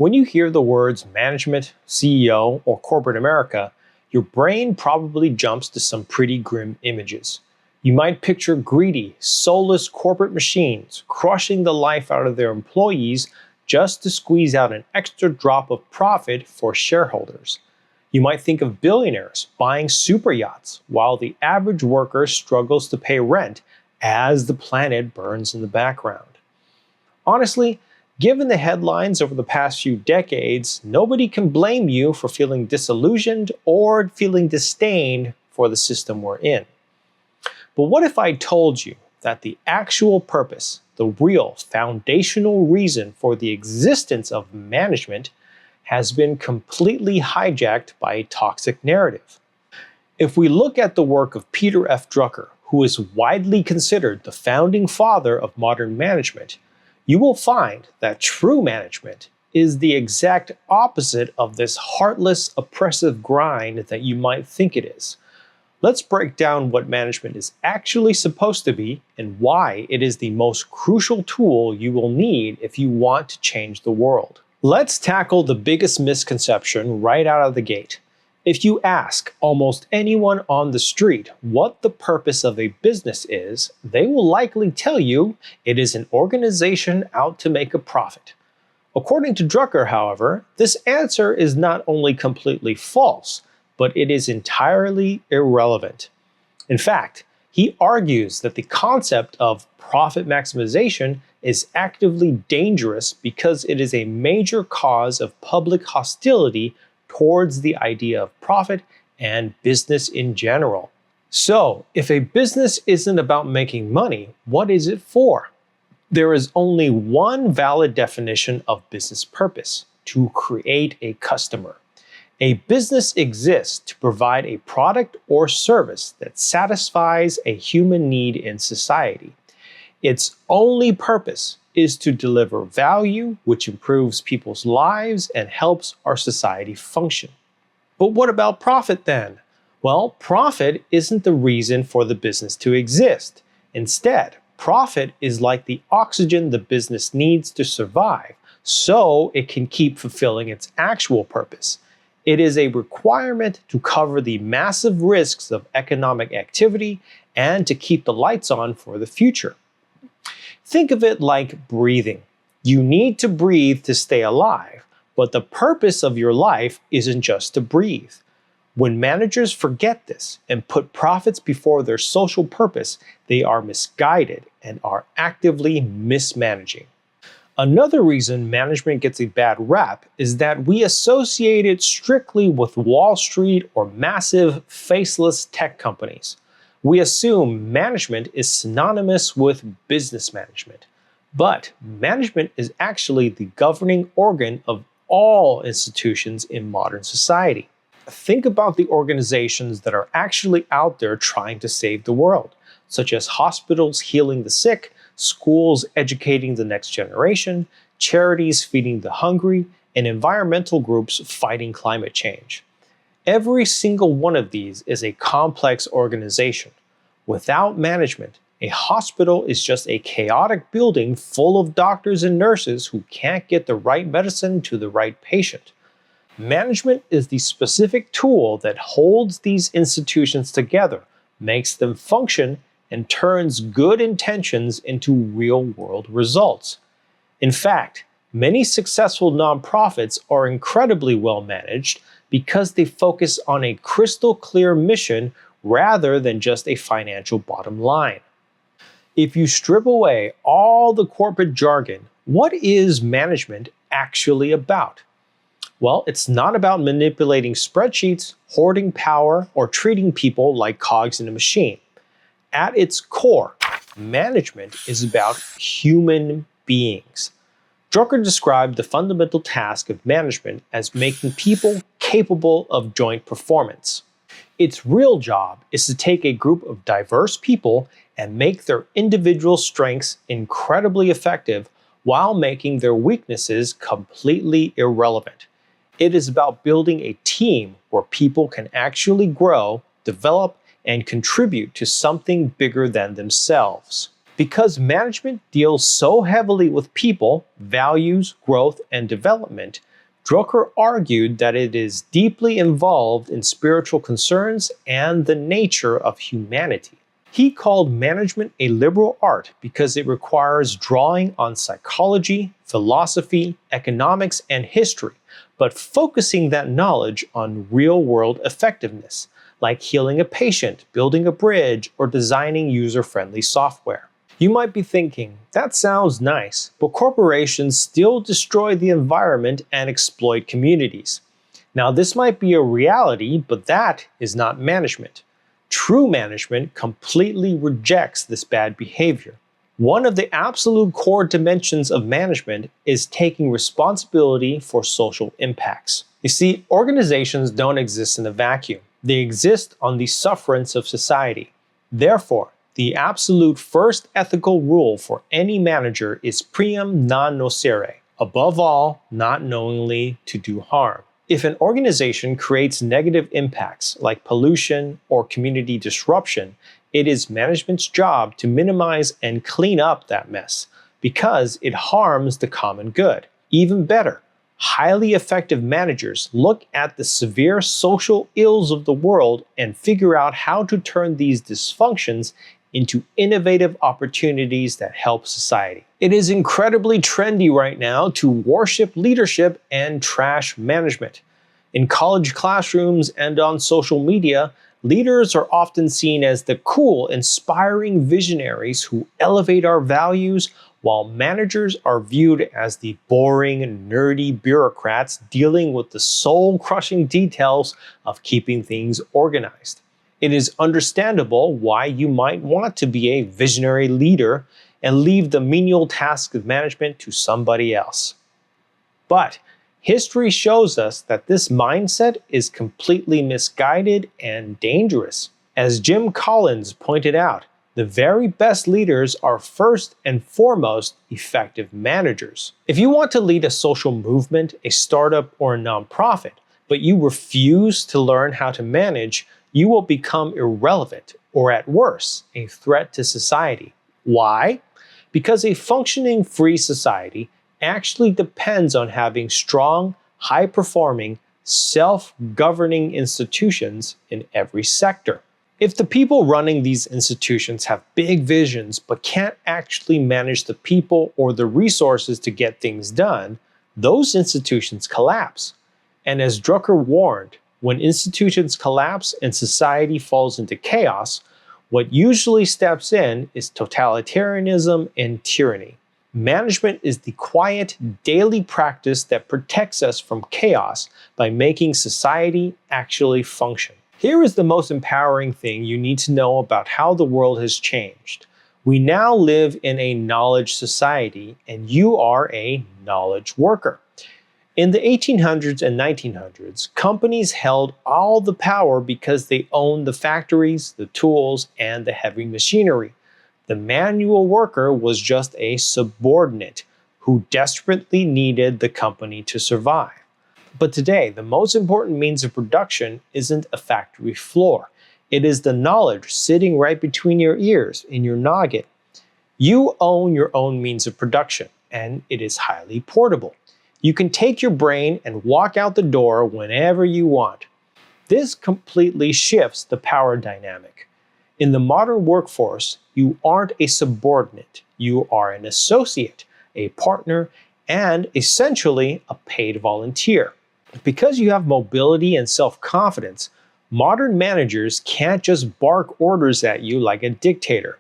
When you hear the words management, CEO, or corporate America, your brain probably jumps to some pretty grim images. You might picture greedy, soulless corporate machines crushing the life out of their employees just to squeeze out an extra drop of profit for shareholders. You might think of billionaires buying super yachts while the average worker struggles to pay rent as the planet burns in the background. Honestly, given the headlines over the past few decades, nobody can blame you for feeling disillusioned or feeling disdain for the system we're in. But what if I told you that the actual purpose, the real foundational reason for the existence of management has been completely hijacked by a toxic narrative? If we look at the work of Peter F. Drucker, who is widely considered the founding father of modern management, you will find that true management is the exact opposite of this heartless, oppressive grind that you might think it is. Let's break down what management is actually supposed to be and why it is the most crucial tool you will need if you want to change the world. Let's tackle the biggest misconception right out of the gate. If you ask almost anyone on the street what the purpose of a business is, they will likely tell you it is an organization out to make a profit. According to Drucker, however, this answer is not only completely false, but it is entirely irrelevant. In fact, he argues that the concept of profit maximization is actively dangerous because it is a major cause of public hostility towards the idea of profit and business in general. So, if a business isn't about making money, what is it for? There is only one valid definition of business purpose: to create a customer. A business exists to provide a product or service that satisfies a human need in society. Its only purpose is to deliver value, which improves people's lives and helps our society function. But what about profit then? Well, profit isn't the reason for the business to exist. Instead, profit is like the oxygen the business needs to survive, so it can keep fulfilling its actual purpose. It is a requirement to cover the massive risks of economic activity and to keep the lights on for the future. Think of it like breathing. You need to breathe to stay alive, but the purpose of your life isn't just to breathe. When managers forget this and put profits before their social purpose, they are misguided and are actively mismanaging. Another reason management gets a bad rap is that we associate it strictly with Wall Street or massive, faceless tech companies. We assume management is synonymous with business management. But management is actually the governing organ of all institutions in modern society. Think about the organizations that are actually out there trying to save the world, such as hospitals healing the sick, schools educating the next generation, charities feeding the hungry, and environmental groups fighting climate change. Every single one of these is a complex organization. Without management, a hospital is just a chaotic building full of doctors and nurses who can't get the right medicine to the right patient. Management is the specific tool that holds these institutions together, makes them function, and turns good intentions into real-world results. In fact, many successful nonprofits are incredibly well managed because they focus on a crystal clear mission rather than just a financial bottom line. If you strip away all the corporate jargon, what is management actually about? Well, it's not about manipulating spreadsheets, hoarding power, or treating people like cogs in a machine. At its core, management is about human beings. Drucker described the fundamental task of management as making people capable of joint performance. Its real job is to take a group of diverse people and make their individual strengths incredibly effective while making their weaknesses completely irrelevant. It is about building a team where people can actually grow, develop, and contribute to something bigger than themselves. Because management deals so heavily with people, values, growth, and development, Drucker argued that it is deeply involved in spiritual concerns and the nature of humanity. He called management a liberal art because it requires drawing on psychology, philosophy, economics, and history, but focusing that knowledge on real-world effectiveness, like healing a patient, building a bridge, or designing user-friendly software. You might be thinking, that sounds nice, but corporations still destroy the environment and exploit communities. Now, this might be a reality, but that is not management. True management completely rejects this bad behavior. One of the absolute core dimensions of management is taking responsibility for social impacts. You see, organizations don't exist in a vacuum. They exist on the sufferance of society. Therefore, the absolute first ethical rule for any manager is primum non nocere, above all, not knowingly to do harm. If an organization creates negative impacts like pollution or community disruption, it is management's job to minimize and clean up that mess because it harms the common good. Even better, highly effective managers look at the severe social ills of the world and figure out how to turn these dysfunctions into innovative opportunities that help society. It is incredibly trendy right now to worship leadership and trash management. In college classrooms and on social media, leaders are often seen as the cool, inspiring visionaries who elevate our values, while managers are viewed as the boring, nerdy bureaucrats dealing with the soul-crushing details of keeping things organized. It is understandable why you might want to be a visionary leader and leave the menial task of management to somebody else. But history shows us that this mindset is completely misguided and dangerous. As Jim Collins pointed out, the very best leaders are first and foremost effective managers. If you want to lead a social movement, a startup, or a nonprofit, but you refuse to learn how to manage, you will become irrelevant, or at worst, a threat to society. Why? Because a functioning free society actually depends on having strong, high-performing, self-governing institutions in every sector. If the people running these institutions have big visions but can't actually manage the people or the resources to get things done, those institutions collapse. And as Drucker warned, when institutions collapse and society falls into chaos, what usually steps in is totalitarianism and tyranny. Management is the quiet, daily practice that protects us from chaos by making society actually function. Here is the most empowering thing you need to know about how the world has changed. We now live in a knowledge society, and you are a knowledge worker. In the 1800s and 1900s, companies held all the power because they owned the factories, the tools, and the heavy machinery. The manual worker was just a subordinate who desperately needed the company to survive. But today, the most important means of production isn't a factory floor. It is the knowledge sitting right between your ears, in your noggin. You own your own means of production, and it is highly portable. You can take your brain and walk out the door whenever you want. This completely shifts the power dynamic. In the modern workforce, you aren't a subordinate. You are an associate, a partner, and essentially a paid volunteer. Because you have mobility and self-confidence, modern managers can't just bark orders at you like a dictator.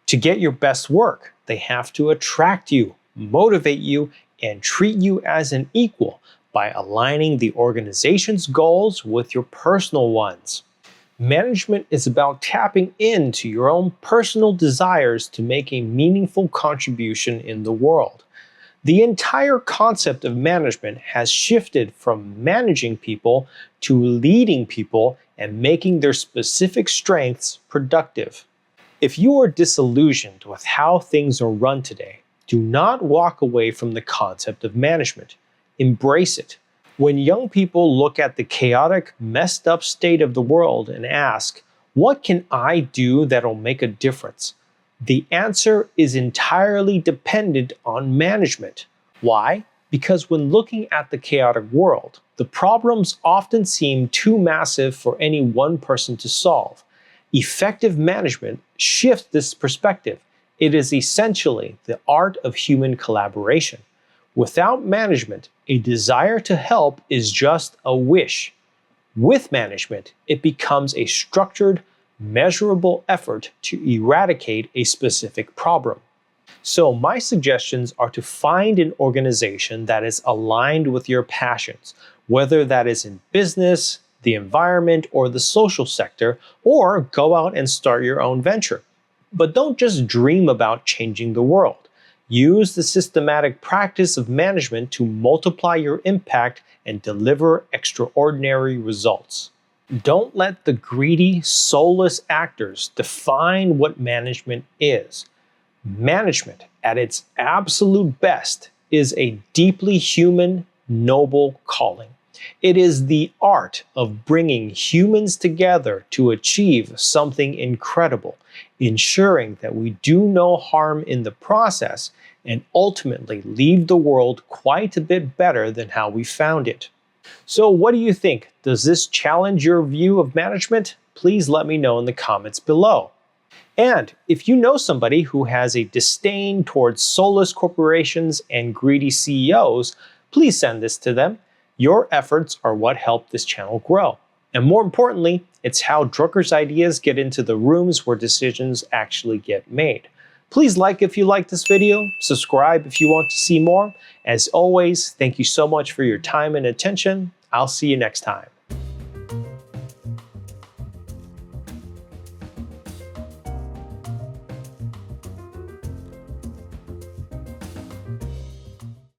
To get your best work, they have to attract you, motivate you, and treat you as an equal by aligning the organization's goals with your personal ones. Management is about tapping into your own personal desires to make a meaningful contribution in the world. The entire concept of management has shifted from managing people to leading people and making their specific strengths productive. If you are disillusioned with how things are run today, do not walk away from the concept of management. Embrace it. When young people look at the chaotic, messed up state of the world and ask, what can I do that'll make a difference? The answer is entirely dependent on management. Why? Because when looking at the chaotic world, the problems often seem too massive for any one person to solve. Effective management shifts this perspective. It is essentially the art of human collaboration. Without management, a desire to help is just a wish. With management, it becomes a structured, measurable effort to eradicate a specific problem. So my suggestions are to find an organization that is aligned with your passions, whether that is in business, the environment, or the social sector, or go out and start your own venture. But don't just dream about changing the world. Use the systematic practice of management to multiply your impact and deliver extraordinary results. Don't let the greedy, soulless actors define what management is. Management, at its absolute best, is a deeply human, noble calling. It is the art of bringing humans together to achieve something incredible, ensuring that we do no harm in the process and ultimately leave the world quite a bit better than how we found it. So what do you think? Does this challenge your view of management? Please let me know in the comments below. And if you know somebody who has a disdain towards soulless corporations and greedy CEOs, please send this to them. Your efforts are what help this channel grow. And more importantly, it's how Drucker's ideas get into the rooms where decisions actually get made. Please like if you like this video, subscribe if you want to see more. As always, thank you so much for your time and attention. I'll see you next time.